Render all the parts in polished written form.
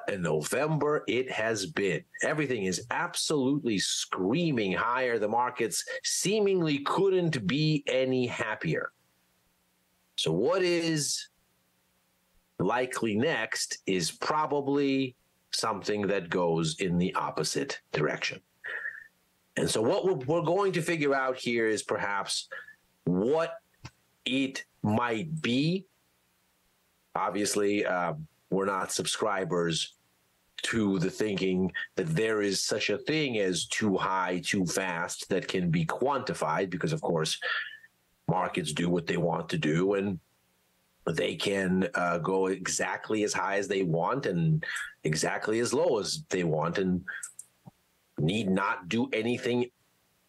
And November it has been. Everything is absolutely screaming higher. The markets seemingly couldn't be any happier. So what is likely next is probably something that goes in the opposite direction. And so what we're going to figure out here is perhaps what it might be. Obviously, we're not subscribers to the thinking that there is such a thing as too high, too fast that can be quantified, because, of course, markets do what they want to do, and they can go exactly as high as they want and exactly as low as they want, and need not do anything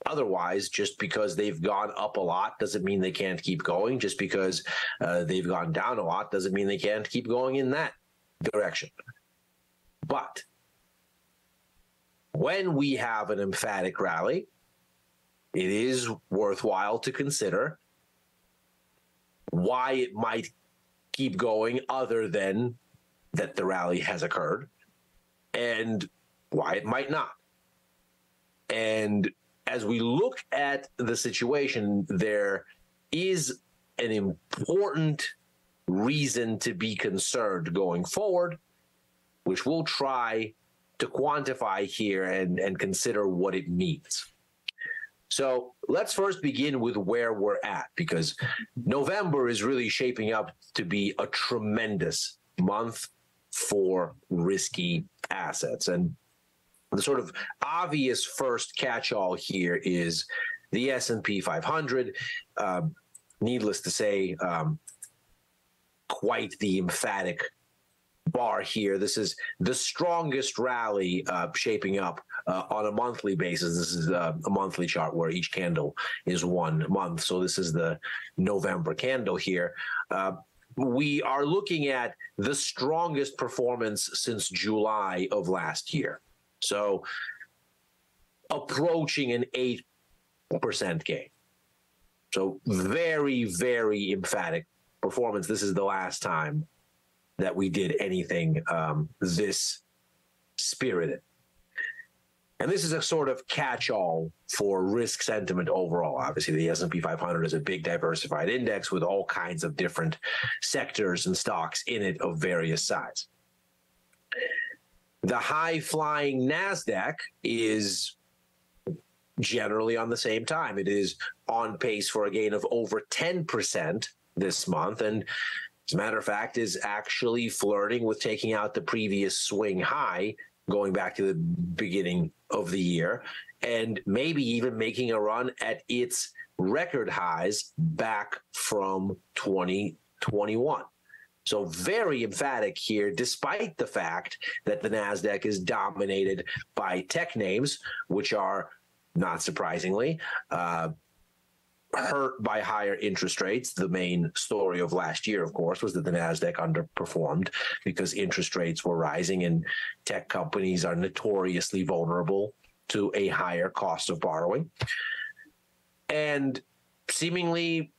otherwise. Just because they've gone up a lot doesn't mean they can't keep going. Just because they've gone down a lot doesn't mean they can't keep going in that direction. But when we have an emphatic rally, it is worthwhile to consider why it might keep going other than that the rally has occurred, and why it might not. And as we look at the situation, there is an important reason to be concerned going forward, which we'll try to quantify here and consider what it means. So let's first begin with where we're at, because November is really shaping up to be a tremendous month for risky assets. And the sort of obvious first catch-all here is the S&P 500. Needless to say, quite the emphatic bar here. This is the strongest rally shaping up on a monthly basis. This is a monthly chart where each candle is 1 month. So this is the November candle here. We are looking at the strongest performance since July of last year. So approaching an 8% gain. So very, very emphatic performance. This is the last time that we did anything this spirited. And this is a sort of catch-all for risk sentiment overall. Obviously, the S&P 500 is a big diversified index with all kinds of different sectors and stocks in it of various size. The high-flying NASDAQ is generally on the same time. It is on pace for a gain of over 10% this month, and as a matter of fact, is actually flirting with taking out the previous swing high going back to the beginning of the year, and maybe even making a run at its record highs back from 2021. So very emphatic here, despite the fact that the NASDAQ is dominated by tech names, which are, not surprisingly, hurt by higher interest rates. The main story of last year, of course, was that the NASDAQ underperformed because interest rates were rising, and tech companies are notoriously vulnerable to a higher cost of borrowing. And seemingly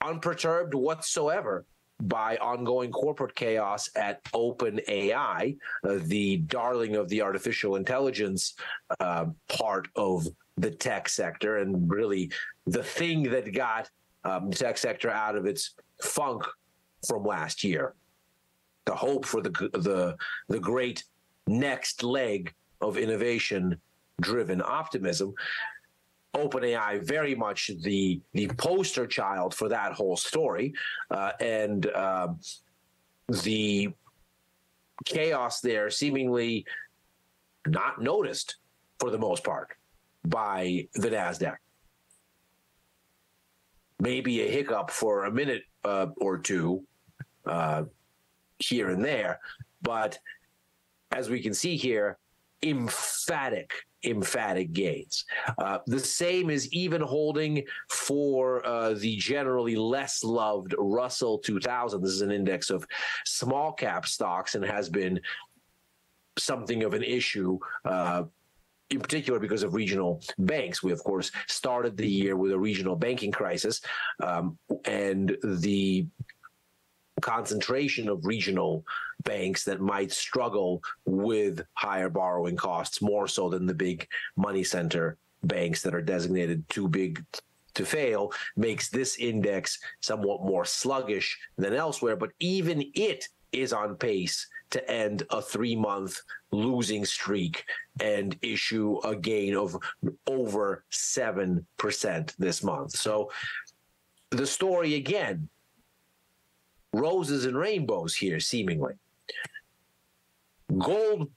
unperturbed whatsoever by ongoing corporate chaos at OpenAI, the darling of the artificial intelligence part of the tech sector, and really the thing that got the tech sector out of its funk from last year. The hope for the great next leg of innovation-driven optimism. OpenAI very much the poster child for that whole story, and the chaos there seemingly not noticed for the most part by the NASDAQ. Maybe a hiccup for a minute or two here and there, but as we can see here, emphatic gains. The same is even holding for the generally less loved Russell 2000. This is an index of small cap stocks and has been something of an issue, in particular because of regional banks. We, of course, started the year with a regional banking crisis, and the concentration of regional banks that might struggle with higher borrowing costs more so than the big money center banks that are designated too big to fail, makes this index somewhat more sluggish than elsewhere. But even it is on pace to end a 3-month losing streak and issue a gain of over 7% this month. So the story, again, roses and rainbows here, seemingly. Gold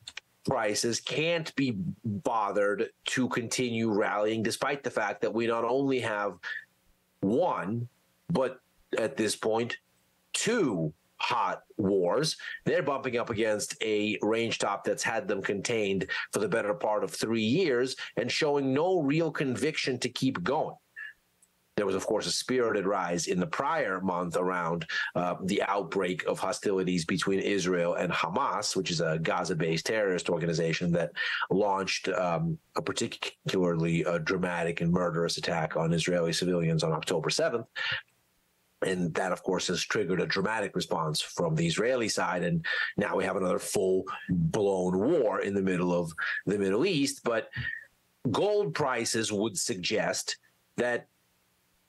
prices can't be bothered to continue rallying, despite the fact that we not only have one, but at this point, two hot wars. They're bumping up against a range top that's had them contained for the better part of 3 years and showing no real conviction to keep going. There was, of course, a spirited rise in the prior month around the outbreak of hostilities between Israel and Hamas, which is a Gaza-based terrorist organization that launched a particularly dramatic and murderous attack on Israeli civilians on October 7th. And that, of course, has triggered a dramatic response from the Israeli side. And now we have another full-blown war in the middle of the Middle East. But gold prices would suggest that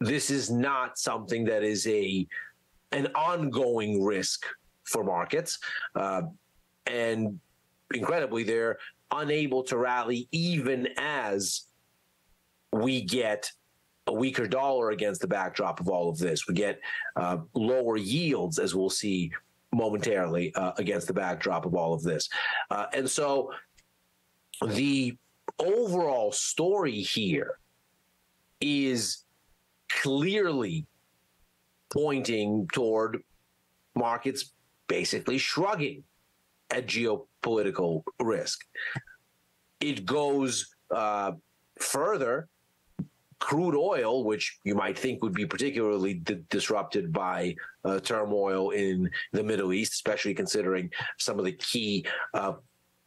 this is not something that is an ongoing risk for markets. And incredibly, they're unable to rally even as we get a weaker dollar against the backdrop of all of this. We get lower yields, as we'll see momentarily, against the backdrop of all of this. And so the overall story here is clearly pointing toward markets basically shrugging at geopolitical risk. It goes further. Crude oil, which you might think would be particularly disrupted by turmoil in the Middle East, especially considering some of the key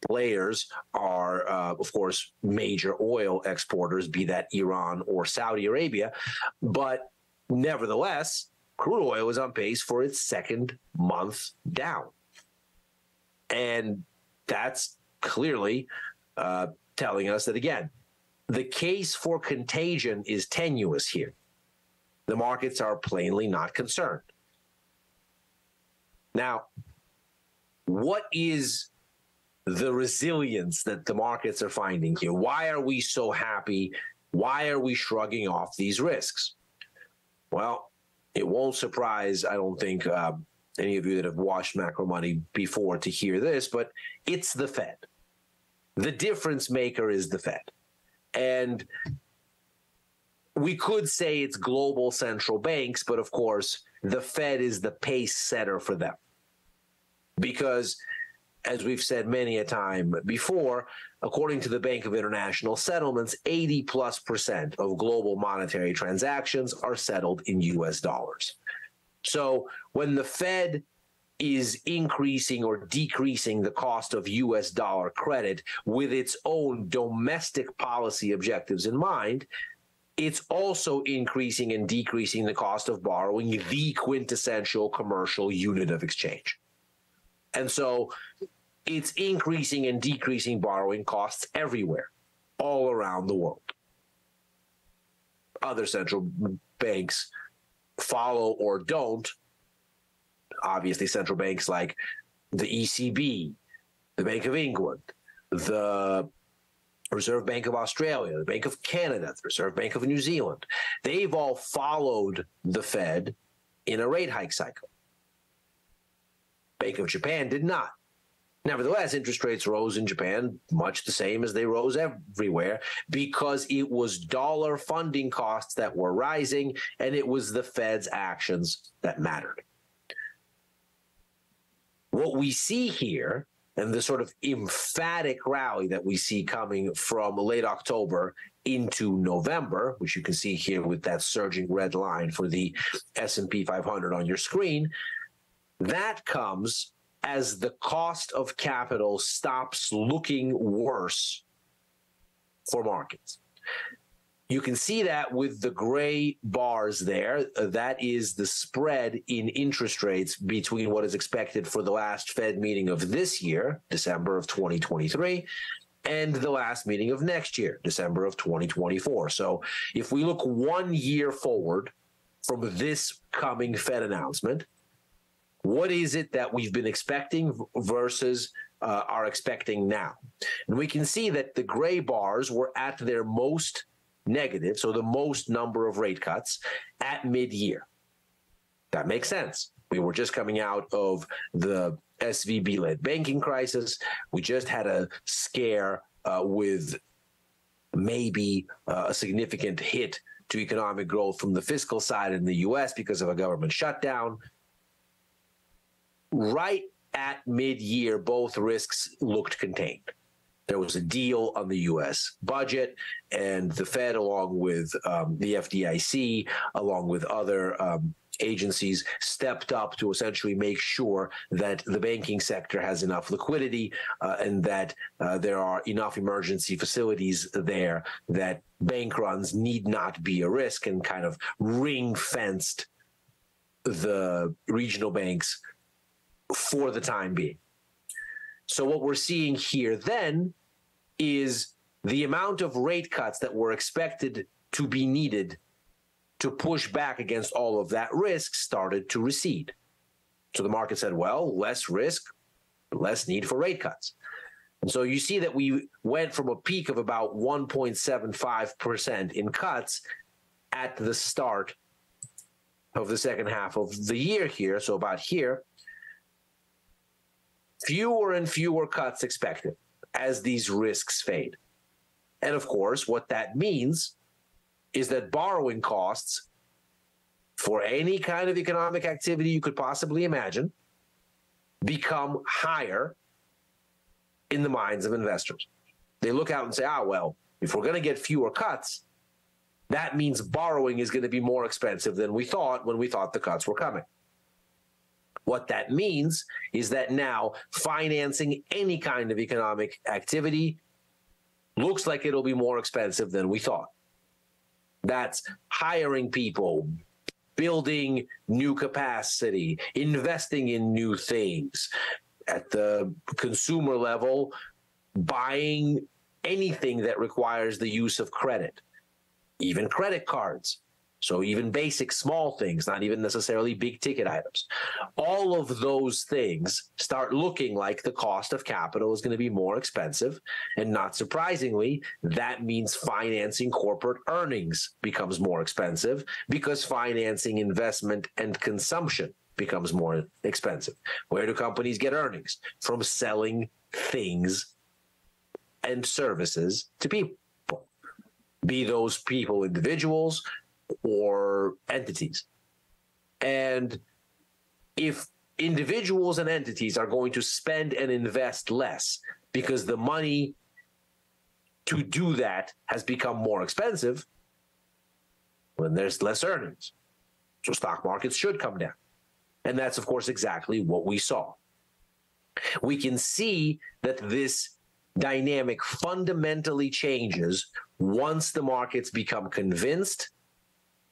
players are, of course, major oil exporters, be that Iran or Saudi Arabia. But nevertheless, crude oil is on pace for its second month down. And that's clearly telling us that, again, the case for contagion is tenuous here. The markets are plainly not concerned. Now, what is the resilience that the markets are finding here? Why are we so happy? Why are we shrugging off these risks? Well, it won't surprise, I don't think, any of you that have watched Macro Money before to hear this, but it's the Fed. The difference maker is the Fed. And we could say it's global central banks, but of course, the Fed is the pace setter for them. Because, as we've said many a time before, according to the Bank of International Settlements, 80+% of global monetary transactions are settled in US dollars. So when the Fed is increasing or decreasing the cost of US dollar credit with its own domestic policy objectives in mind, it's also increasing and decreasing the cost of borrowing, the quintessential commercial unit of exchange. And so it's increasing and decreasing borrowing costs everywhere, all around the world. Other central banks follow or don't. Obviously, central banks like the ECB, the Bank of England, the Reserve Bank of Australia, the Bank of Canada, the Reserve Bank of New Zealand, they've all followed the Fed in a rate hike cycle. Bank of Japan did not. Nevertheless, interest rates rose in Japan much the same as they rose everywhere because it was dollar funding costs that were rising, and it was the Fed's actions that mattered. What we see here, and the sort of emphatic rally that we see coming from late October into November, which you can see here with that surging red line for the S&P 500 on your screen, that comes as the cost of capital stops looking worse for markets. You can see that with the gray bars there. That is the spread in interest rates between what is expected for the last Fed meeting of this year, December of 2023, and the last meeting of next year, December of 2024. So if we look 1 year forward from this coming Fed announcement, what is it that we've been expecting versus are expecting now? And we can see that the gray bars were at their most negative, so the most number of rate cuts at mid-year. That makes sense. We were just coming out of the SVB-led banking crisis. We just had a scare with maybe a significant hit to economic growth from the fiscal side in the U.S. because of a government shutdown. Right at mid-year, both risks looked contained. There was a deal on the U.S. budget, and the Fed, along with the FDIC, along with other agencies, stepped up to essentially make sure that the banking sector has enough liquidity and that there are enough emergency facilities there that bank runs need not be a risk, and kind of ring-fenced the regional banks for the time being. So what we're seeing here then is the amount of rate cuts that were expected to be needed to push back against all of that risk started to recede. So the market said, well, less risk, less need for rate cuts. And so you see that we went from a peak of about 1.75% in cuts at the start of the second half of the year here, so about here, fewer and fewer cuts expected as these risks fade. And of course, what that means is that borrowing costs for any kind of economic activity you could possibly imagine become higher in the minds of investors. They look out and say, well, if we're going to get fewer cuts, that means borrowing is going to be more expensive than we thought when we thought the cuts were coming. What that means is that now financing any kind of economic activity looks like it'll be more expensive than we thought. That's hiring people, building new capacity, investing in new things. At the consumer level, buying anything that requires the use of credit, even credit cards. So even basic small things, not even necessarily big ticket items. All of those things start looking like the cost of capital is going to be more expensive. And not surprisingly, that means financing corporate earnings becomes more expensive because financing investment and consumption becomes more expensive. Where do companies get earnings? From selling things and services to people, be those people individuals or entities. And if individuals and entities are going to spend and invest less because the money to do that has become more expensive, when there's less earnings. So stock markets should come down. And that's, of course, exactly what we saw. We can see that this dynamic fundamentally changes once the markets become convinced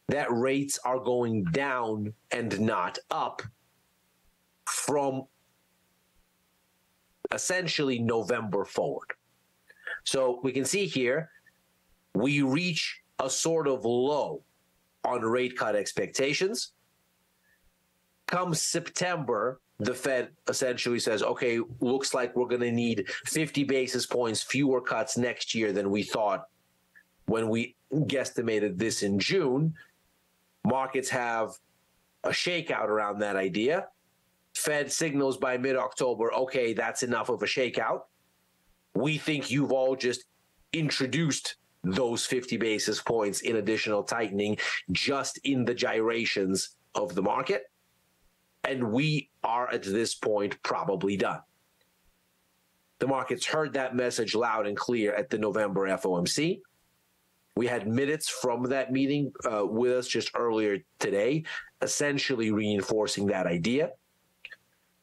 that rates are going down and not up from essentially November forward. So we can see here, we reach a sort of low on rate cut expectations. Come September, the Fed essentially says, okay, looks like we're going to need 50 basis points fewer cuts next year than we thought when we guesstimated this in June. Markets have a shakeout around that idea. Fed signals by mid-October, okay, that's enough of a shakeout. We think you've all just introduced those 50 basis points in additional tightening just in the gyrations of the market. And we are at this point probably done. The markets heard that message loud and clear at the November FOMC. We had minutes from that meeting with us just earlier today, essentially reinforcing that idea.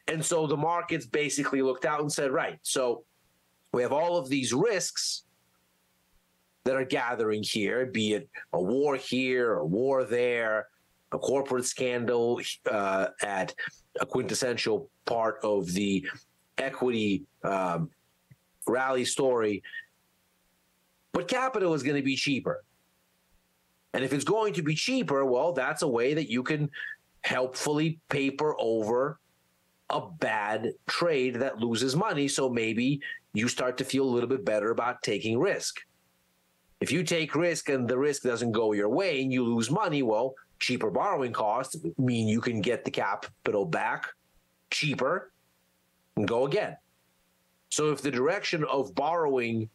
And so the markets basically looked out and said, right, so we have all of these risks. that are gathering here, be it a war here, a war there, a corporate scandal at a quintessential part of the equity rally story. But capital is going to be cheaper. And if it's going to be cheaper, well, that's a way that you can helpfully paper over a bad trade that loses money. So maybe you start to feel a little bit better about taking risk. If you take risk and the risk doesn't go your way and you lose money, well, cheaper borrowing costs mean you can get the capital back cheaper and go again. So if the direction of borrowing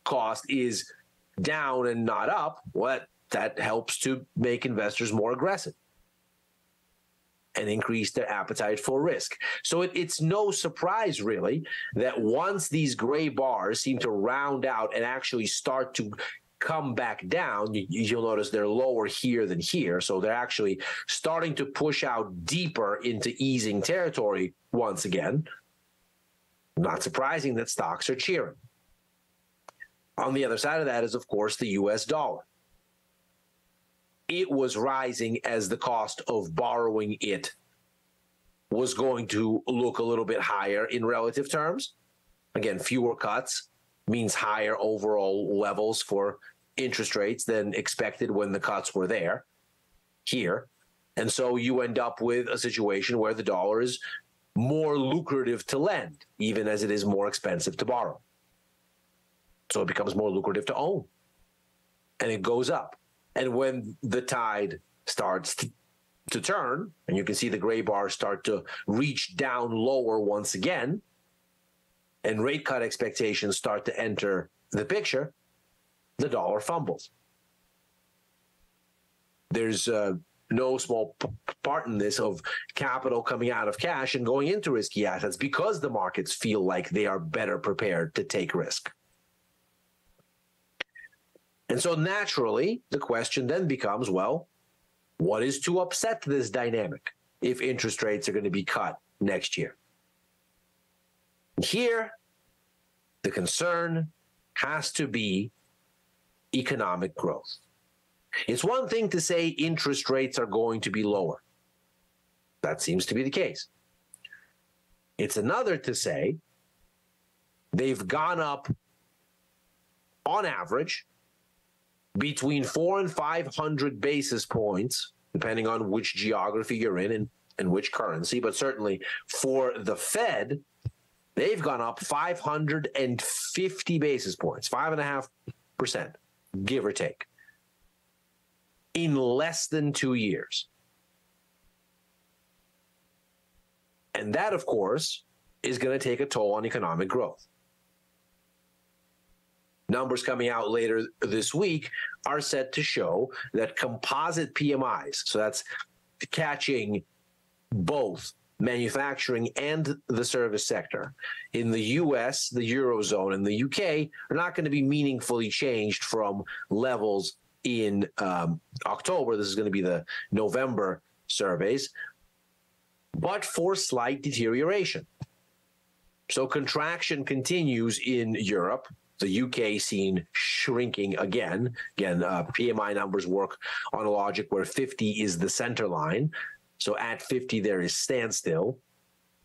cost is down and not up, well, that helps to make investors more aggressive and increase their appetite for risk. So it's no surprise, really, that once these gray bars seem to round out and actually start to come back down, you'll notice they're lower here than here. So they're actually starting to push out deeper into easing territory once again. Not surprising that stocks are cheering. On the other side of that is, of course, the U.S. dollar. It was rising as the cost of borrowing it was going to look a little bit higher in relative terms. Again, fewer cuts means higher overall levels for interest rates than expected when the cuts were there here. And so you end up with a situation where the dollar is more lucrative to lend, even as it is more expensive to borrow. So it becomes more lucrative to own. And it goes up. And when the tide starts to turn, and you can see the gray bars start to reach down lower once again, and rate cut expectations start to enter the picture, the dollar fumbles. There's no small part in this of capital coming out of cash and going into risky assets because the markets feel like they are better prepared to take risk. And so naturally, the question then becomes, well, what is to upset this dynamic if interest rates are going to be cut next year? Here, the concern has to be economic growth. It's one thing to say interest rates are going to be lower. That seems to be the case. It's another to say they've gone up on average between 400 and 500 basis points, depending on which geography you're in and which currency. But certainly for the Fed, they've gone up 550 basis points, 5.5%, give or take, in less than 2 years. And that, of course, is going to take a toll on economic growth. Numbers coming out later this week are set to show that composite PMIs, so that's catching both manufacturing and the service sector in the U.S., the Eurozone, and the U.K. are not going to be meaningfully changed from levels in October. This is going to be the November surveys, but for slight deterioration. So contraction continues in Europe. The UK seen shrinking again. Again, PMI numbers work on a logic where 50 is the center line. So at 50, there is standstill.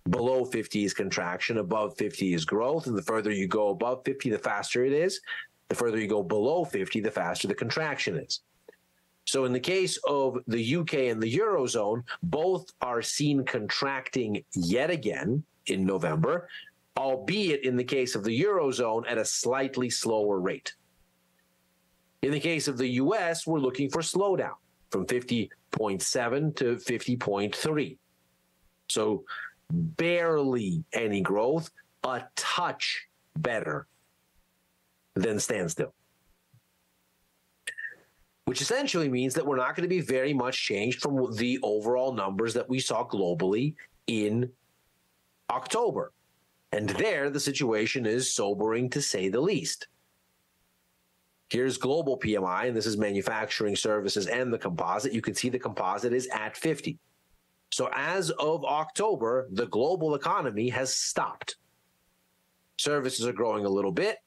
Below 50 is contraction. Above 50 is growth. And the further you go above 50, the faster it is. The further you go below 50, the faster the contraction is. So in the case of the UK and the Eurozone, both are seen contracting yet again in November, albeit in the case of the Eurozone at a slightly slower rate. In the case of the U.S., we're looking for slowdown from 50.7 to 50.3. So barely any growth, a touch better than standstill. Which essentially means that we're not going to be very much changed from the overall numbers that we saw globally in October. And there, the situation is sobering to say the least. Here's global PMI, and this is manufacturing, services, and the composite. You can see the composite is at 50. So as of October, the global economy has stopped. Services are growing a little bit.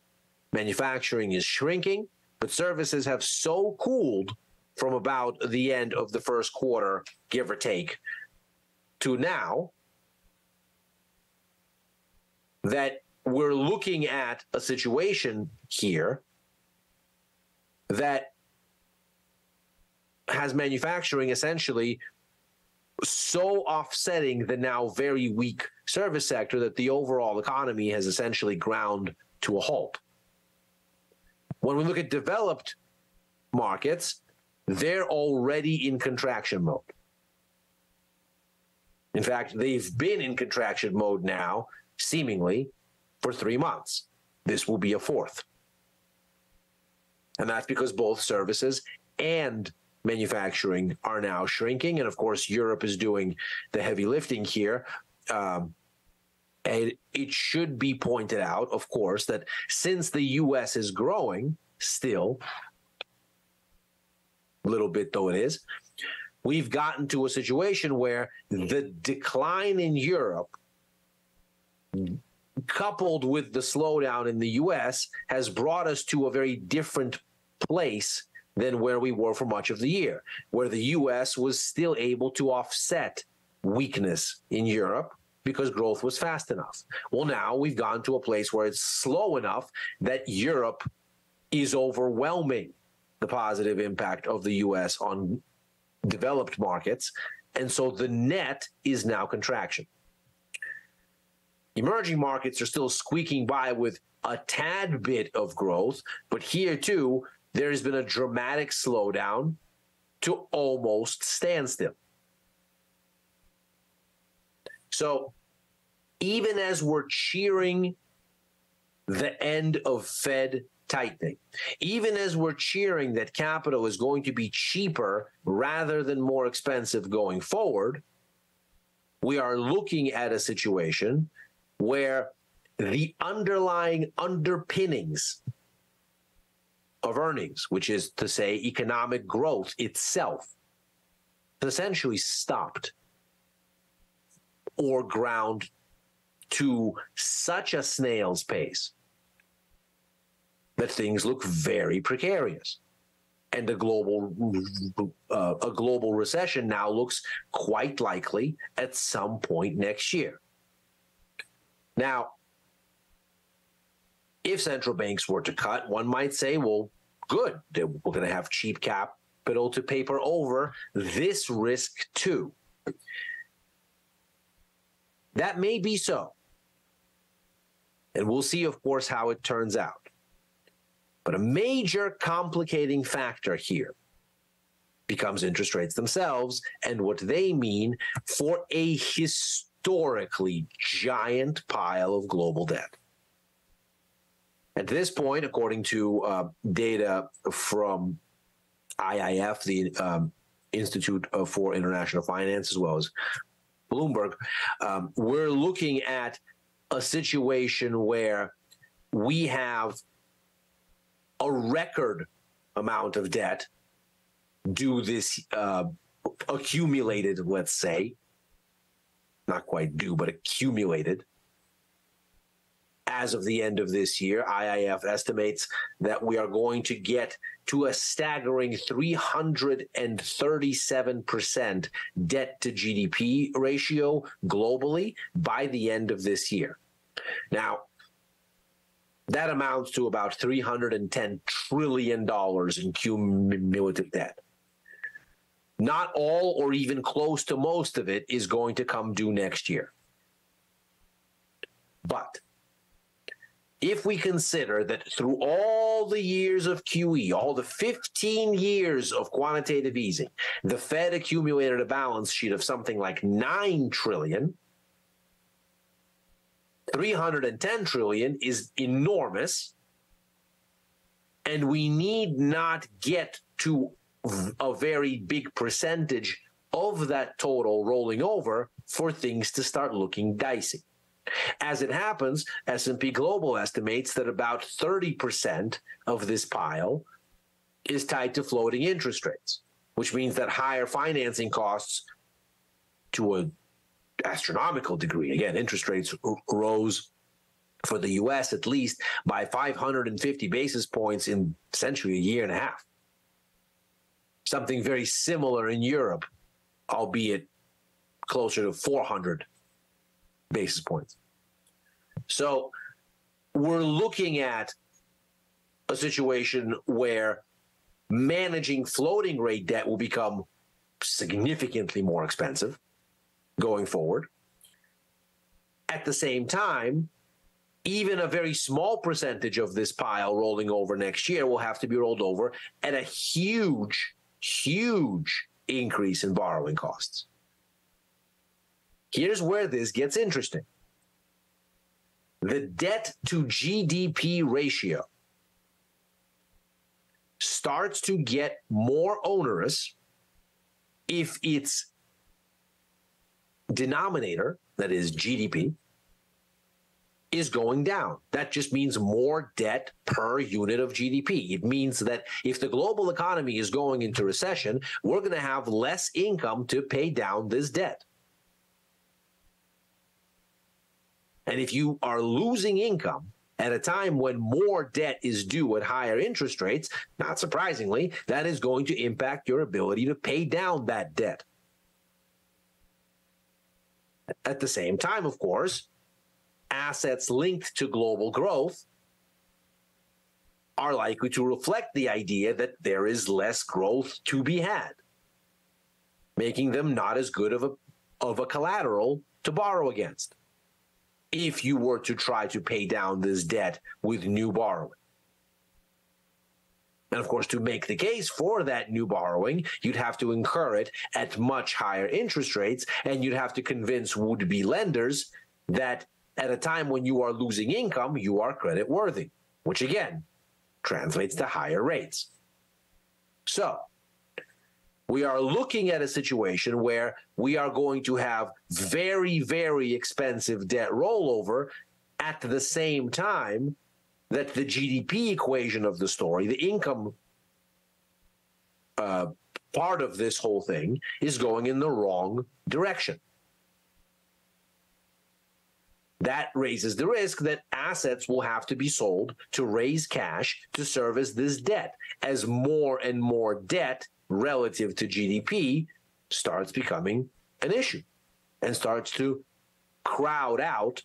Manufacturing is shrinking, but services have so cooled from about the end of the first quarter, give or take, to now that we're looking at a situation here that has manufacturing essentially so offsetting the now very weak service sector that the overall economy has essentially ground to a halt. When we look at developed markets, they're already in contraction mode. In fact, they've been in contraction mode now, seemingly, for 3 months. This will be a fourth. And that's because both services and manufacturing are now shrinking. And of course, Europe is doing the heavy lifting here. And it should be pointed out, of course, that since the U.S. is growing still, a little bit though it is, we've gotten to a situation where the decline in Europe, coupled with the slowdown in the U.S., has brought us to a very different place than where we were for much of the year, where the U.S. was still able to offset weakness in Europe because growth was fast enough. Well, now we've gone to a place where it's slow enough that Europe is overwhelming the positive impact of the U.S. on developed markets, and so the net is now contraction. Emerging markets are still squeaking by with a tad bit of growth, but here too, there has been a dramatic slowdown to almost standstill. So even as we're cheering the end of Fed tightening, even as we're cheering that capital is going to be cheaper rather than more expensive going forward, we are looking at a situation where the underlying underpinnings of earnings, which is to say economic growth itself, essentially stopped or ground to such a snail's pace that things look very precarious. And a global recession now looks quite likely at some point next year. Now, if central banks were to cut, one might say, well, good, we're going to have cheap capital to paper over this risk too. That may be so. And we'll see, of course, how it turns out. But a major complicating factor here becomes interest rates themselves and what they mean for a historically giant pile of global debt. At this point, according to data from IIF, the Institute for International Finance, as well as Bloomberg, we're looking at a situation where we have a record amount of debt due this accumulated, let's say, not quite due, but accumulated. As of the end of this year, IIF estimates that we are going to get to a staggering 337% debt to GDP ratio globally by the end of this year. Now, that amounts to about $310 trillion in cumulative debt. Not all or even close to most of it is going to come due next year. But if we consider that through all the years of QE, all the 15 years of quantitative easing, the Fed accumulated a balance sheet of something like $9 trillion, 310 trillion is enormous, and we need not get to a very big percentage of that total rolling over for things to start looking dicey. As it happens, S&P Global estimates that about 30% of this pile is tied to floating interest rates, which means that higher financing costs to an astronomical degree. Again, interest rates rose for the US at least, by 550 basis points in essentially a year and a half. Something very similar in Europe, albeit closer to 400 basis points. So we're looking at a situation where managing floating rate debt will become significantly more expensive going forward. At the same time, even a very small percentage of this pile rolling over next year will have to be rolled over at a huge, huge increase in borrowing costs. Here's where this gets interesting. The debt to GDP ratio starts to get more onerous if its denominator, that is GDP, is going down. That just means more debt per unit of GDP. It means that if the global economy is going into recession, we're going to have less income to pay down this debt. And if you are losing income at a time when more debt is due at higher interest rates, not surprisingly, that is going to impact your ability to pay down that debt. At the same time, of course, assets linked to global growth are likely to reflect the idea that there is less growth to be had, making them not as good of a collateral to borrow against if you were to try to pay down this debt with new borrowing. And of course, to make the case for that new borrowing, you'd have to incur it at much higher interest rates, and you'd have to convince would-be lenders that at a time when you are losing income, you are credit worthy, which again translates to higher rates. So we are looking at a situation where we are going to have very, very expensive debt rollover at the same time that the GDP equation of the story, the income part of this whole thing, is going in the wrong direction. That raises the risk that assets will have to be sold to raise cash to service this debt, as more and more debt relative to GDP starts becoming an issue and starts to crowd out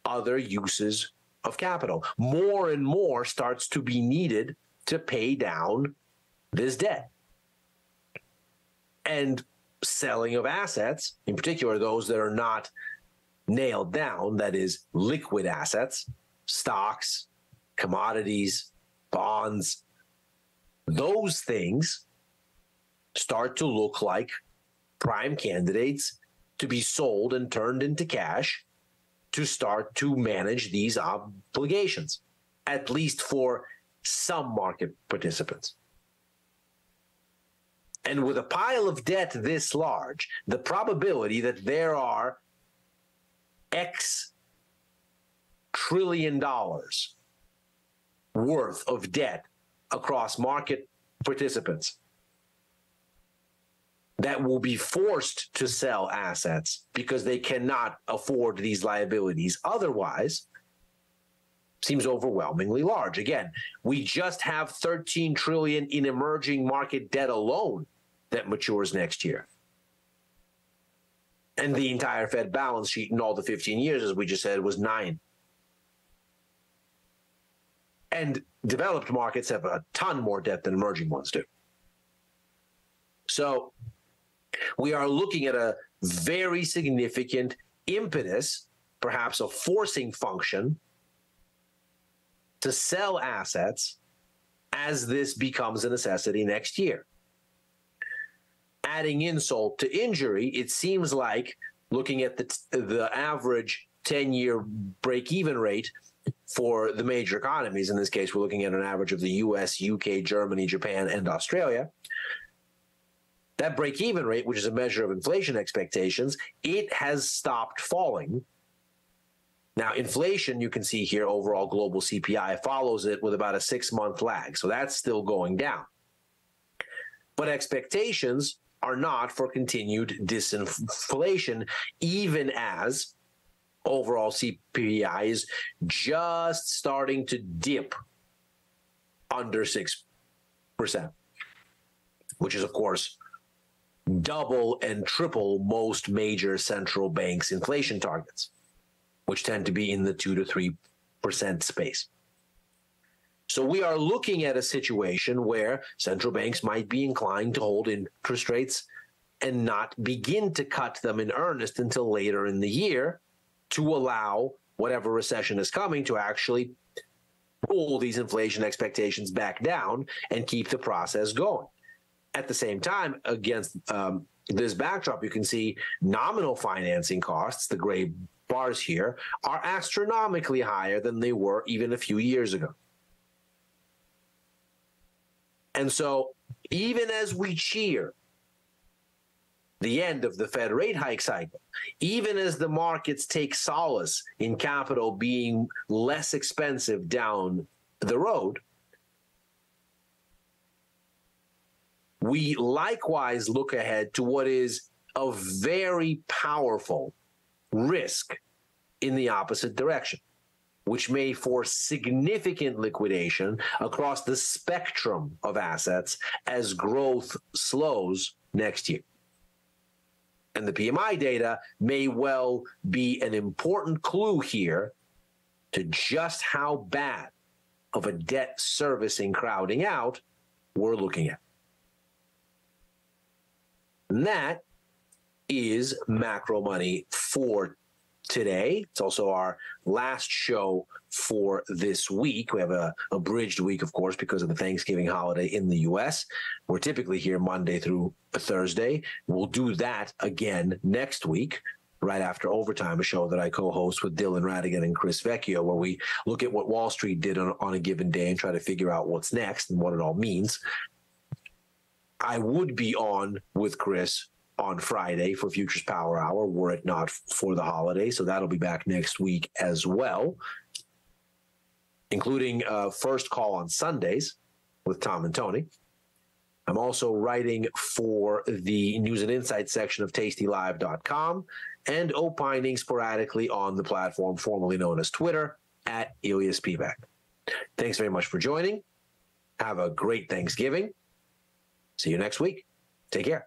other uses of capital. More and more starts to be needed to pay down this debt. And selling of assets, in particular those that are not nailed down, that is liquid assets, stocks, commodities, bonds, those things start to look like prime candidates to be sold and turned into cash to start to manage these obligations, at least for some market participants. And with a pile of debt this large, the probability that there are X trillion dollars worth of debt across market participants that will be forced to sell assets because they cannot afford these liabilities otherwise seems overwhelmingly large. Again, we just have 13 trillion in emerging market debt alone that matures next year. And the entire Fed balance sheet in all the 15 years, as we just said, was 9. And developed markets have a ton more debt than emerging ones do. So we are looking at a very significant impetus, perhaps a forcing function, to sell assets as this becomes a necessity next year. Adding insult to injury, it seems like, looking at the average 10-year break-even rate for the major economies, in this case we're looking at an average of the US, UK, Germany, Japan, and Australia, that break-even rate, which is a measure of inflation expectations, it has stopped falling. Now, inflation, you can see here, overall global CPI follows it with about a 6-month lag, so that's still going down. But expectations are not for continued disinflation, even as overall CPI is just starting to dip under 6%, which is, of course, double and triple most major central banks' inflation targets, which tend to be in the 2 to 3% space. So we are looking at a situation where central banks might be inclined to hold interest rates and not begin to cut them in earnest until later in the year to allow whatever recession is coming to actually pull these inflation expectations back down and keep the process going. At the same time, against this backdrop, you can see nominal financing costs, the gray bars here, are astronomically higher than they were even a few years ago. And so even as we cheer the end of the Fed rate hike cycle, even as the markets take solace in capital being less expensive down the road, we likewise look ahead to what is a very powerful risk in the opposite direction, which may force significant liquidation across the spectrum of assets as growth slows next year. And the PMI data may well be an important clue here to just how bad of a debt servicing crowding out we're looking at. And that is Macro Money for today. It's also our last show for this week. We have a bridged week, of course, because of the Thanksgiving holiday in the U.S. We're typically here Monday through Thursday. We'll do that again next week, right after Overtime, a show that I co-host with Dylan Radigan and Chris Vecchio, where we look at what Wall Street did on a given day and try to figure out what's next and what it all means. I would be on with Chris on Friday for Futures Power Hour, were it not for the holiday. So that'll be back next week as well, including First Call on Sundays with Tom and Tony. I'm also writing for the News and Insights section of tastylive.com and opining sporadically on the platform formerly known as Twitter at Ilias Pivak. Thanks very much for joining. Have a great Thanksgiving. See you next week. Take care.